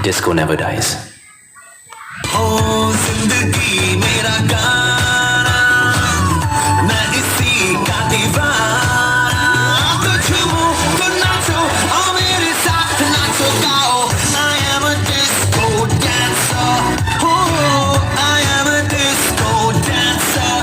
Disco never dies. ओ जिंदगी मेरा गाना, मैं इसी का दीवाना। तो झूमो तो नाचो और मेरे साथ नाचो गाओ। I am a disco dancer. Oh, I am a disco dancer.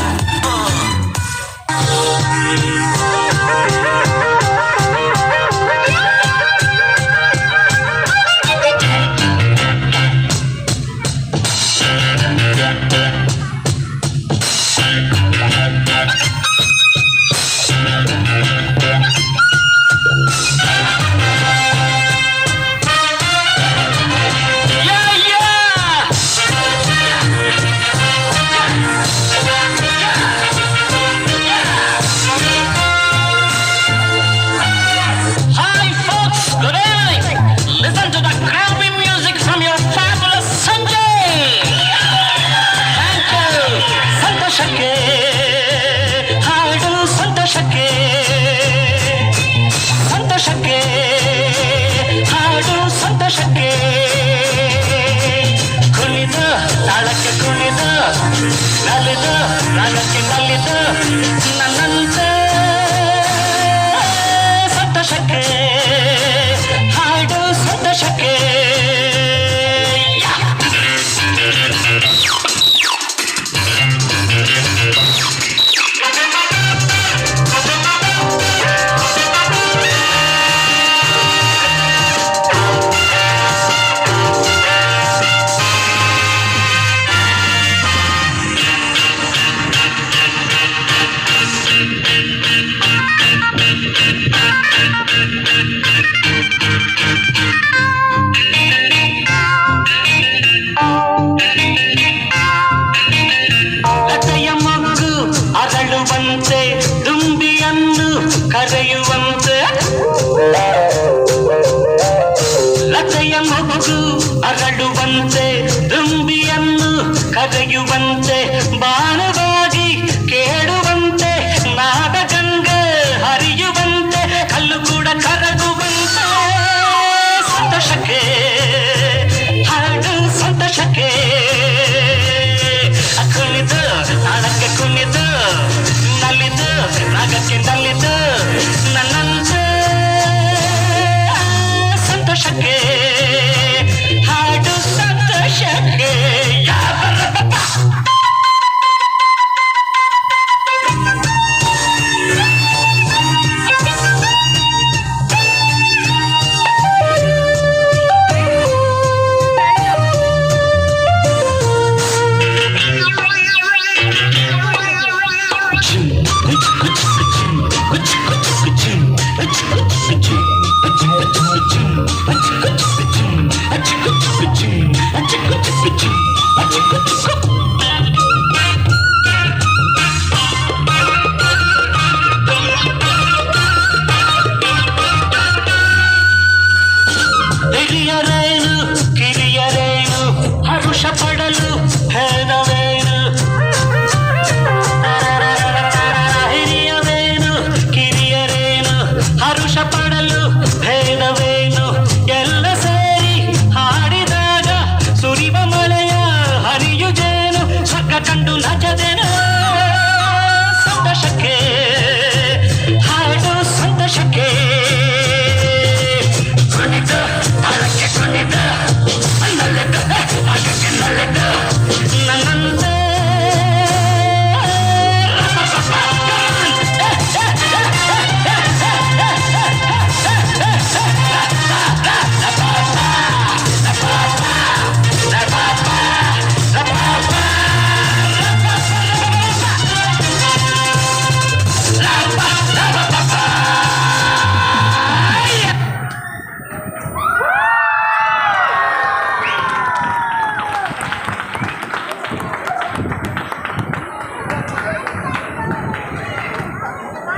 Hi folks, good evening. Listen to the crappy music from your fabulous Sanjay. Thank you. ಸಂತೋಷಕ್ಕೆ ಹಾಡು ಸಂತೋಷಕ್ಕೆ ಸಂತೋಷಕ್ಕೆ ಹಾಡು ಸಂತೋಷಕ್ಕೆ ಕುಣಿದು ತಾಳಕ್ಕೆ ಕುಣಿದು ನಲಿದು ರಾಗಕ್ಕೆ ನಲಿದು ನನ್ನಂತೆ ಸಂತೋಷಕ್ಕೆ ಹಾಡು ಸಂತೋಷಕ್ಕೆ ಲತೆಯ ಮೊಗ್ಗು ಅರಳುವಂತೆ ದುಂಬಿಯನ್ನು ಕರೆಯುವಂತೆ ಲತೆಯ ಮೊಗ್ಗು ಅರಳುವಂತೆ ದುಂಬಿಯನ್ನು ಕರೆಯುವಂತೆ ಬಾಣವಾಗಿ ಕೇಳುವಂತೆ ನಾದ ಗಂಗೆ ಹರಿಯುವಂತೆ ಕಲ್ಲು ಕೂಡ ಕರಗುವಂತೆ ಸಂತೋಷಕ್ಕೆ ಹಾಡು ಸಂತೋಷಕ್ಕೆ ಕುಣಿದು ತಾಳಕ್ಕೆ ಕುಣಿದು ನಲಿದು ರಾಗಕ್ಕೆ ನಲಿದು ನನ್ನಂತೆ ಸಂತೋಷಕ್ಕೆ ಹಾಡು ಸಂತೋಷಕ್ಕೆ ಹಿರಿಯರ